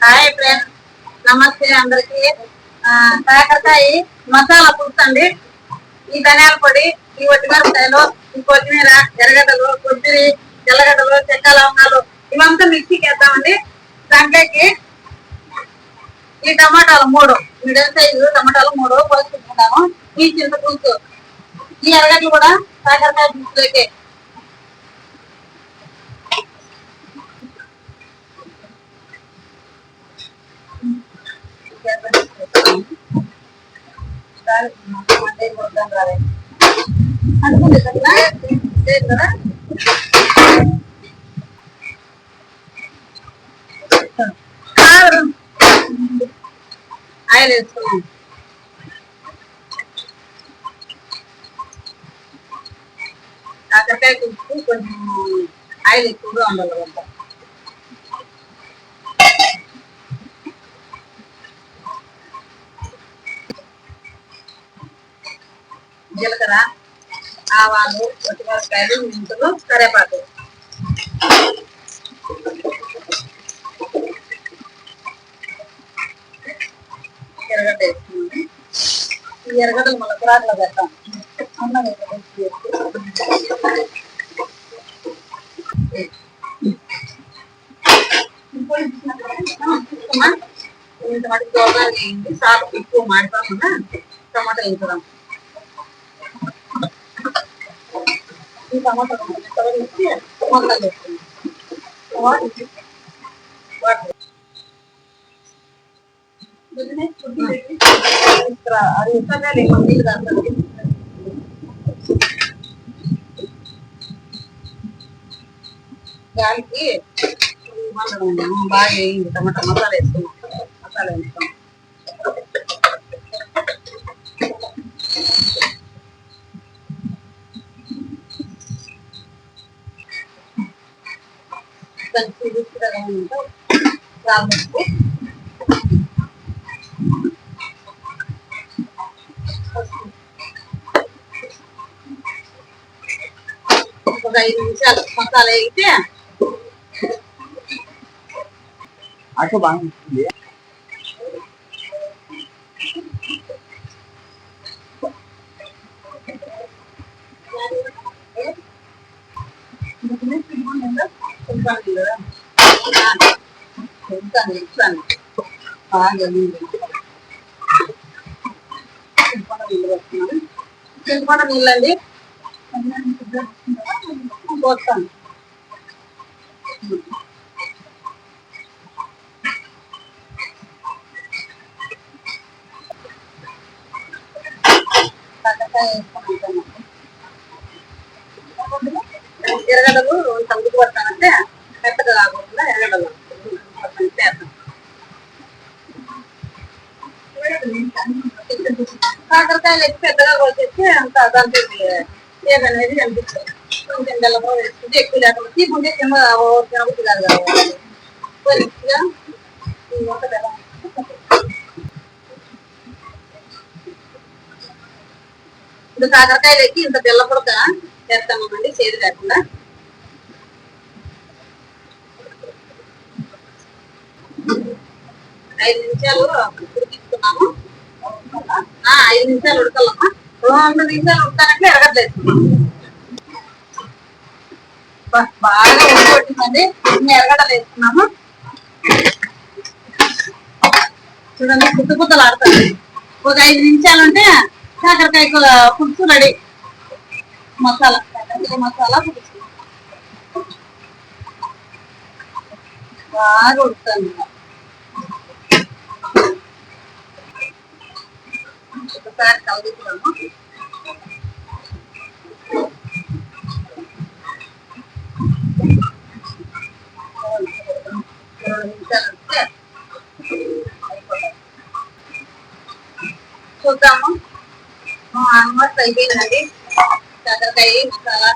Hi friends, నమస్తే అందరికి. కాకరకాయ మసాలా పులుసు అండి. ఈ ధనియాల పొడి, ఈ ఒట్టిమిరపకాయలు, ఈ కొత్తిమీర, ఎర్రగడ్డలు, కొబ్బరి, తెల్లగడ్డలు, చెక్క లవంగాలు ఇవంతా మిక్సీకి వేద్దామండి. దాంట్లోకి ఈ టమాటాలు 3 మీడియం సైజు టమాటాలు 3 పోసుకుంటున్నాము. ఈ చింత పులుసు, ఈ ఎర్రగడ్డలు కూడా కాకరకాయ పులుసులోకి అనుకుంది కదా ఆయిల్ వేసుకున్నాం. కాకరకాయ పులుసు కొంచెం ఆయిల్ ఎక్కువగా ఉండాలి కదా. జీలకర్ర, ఆవాలు, పచ్చిమిరపకాయలు, మెంతులు, కరివేపాకు, ఎర్రగడ్డ వేసుకున్నాము. ఈ ఎర్రగడ్డలు మన కూరలో పెడతాం. ఇంత మటుకు దోరగా వేయండి. సాగు ఎక్కువ మాడిపోకుండా టమాటా వేసుకున్నాం. ఈ టమాటా వేసి మొత్తం వేసుకున్నాం. గాలికి బాగా వేయండి. టమాటా మసాలా వేసుకున్నాం. మసాలా వేస్తాం. ఒక 5 నిమిషాలు మసాలా వేగితే అటు బాగుంటుంది. చింతపండు నీళ్ళండి పోస్తాను. ఎర్రగడ్డలు తగ్గుతూ పడతానంటే మెత్తగా కాకుండా ఎర్రగడ్డలు కాకరకాయలు ఎక్కువ పెద్దగా కోసేస్తే అంత దాంట్లో ఏదనేది కనిపిస్తుంది. కొంచెం బెల్లము వేసుకుంటే ఎక్కువ లేకుండా తీసుకుంటే తినబుద్ధి కాదు కదా. కొద్దిగా బెల్లం ఇప్పుడు కాకరకాయలకి ఇంత బెల్లం కూడా చేస్తామండి, చేదు లేకుండా. ఐదు నిమిషాలు ఉడికిస్తున్నాము. 5 నిమిషాలు ఉడకాలమ్మా. 2 నిమిషాలు ఉడకాలంటే ఎరగట్లేస్తున్నాము. బాగా ఉడికొట్టిందండి. ఇన్ని ఎరగడలు వేస్తున్నాము. చూడండి, కుత్తలు ఆడతారు. ఒక 5 నిమిషాలు ఉంటే కాకరకాయ పులుసు రెడీ. మసాలా కాకరకాయ మసాలా పులుసు బాగా ఉడుకుతుంది. ఒకసారి కలుపుతాము. చూద్దాము. ఆల్మోస్ట్ అయిపోయిందండి కాకరకాయ మసాలా.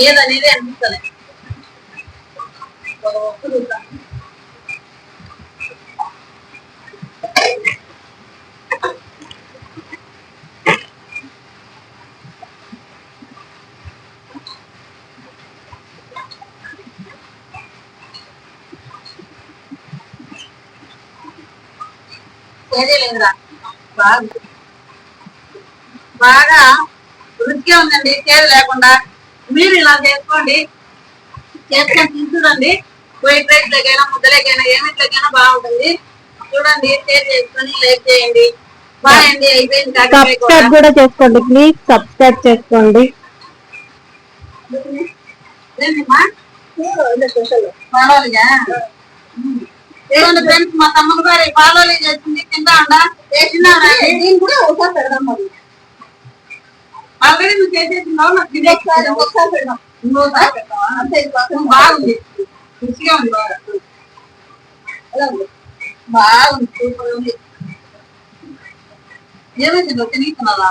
ఏదనేది అనిపిస్తుంది. తెలియలేదురా బాగా బాగా రుచిగా ఉందండి, చేదు లేకుండా. మీరు ఇలా చేసుకోండి, చేసుకొని తిని చూడండి. వైట్ రైస్ లకైనా ముద్దలకైనా ఏమిట్లకైనా బాగుంటుంది. చూడండి, షేర్ చేసుకొని లైక్ చేయండి. బాయ్ అండి, అయిపోయింది. సబ్స్క్రైబ్ కూడా చేసుకోండి ప్లీజ్, సబ్స్క్రైబ్ చేసుకోండి. ఏమండి ఫ్రెండ్స్, మా తమ్ముడు గారు పాలోలి చేసింది తింటా ఉండా దీన్ని కూడా ఒకసారి పెడదాం. మరి ఆల్రెడీ నువ్వు చేసేసిందావు, నాకు ఇది ఒకసారి పెడదాం. ఇంకోసారి పెడతావా? అంతే, బాగుంది, రుచిగా ఉంది. బాగా ఎలా ఉంది? బాగుంది, సూపర్ ఉంది. ఏమైంది తినేస్తున్నావా?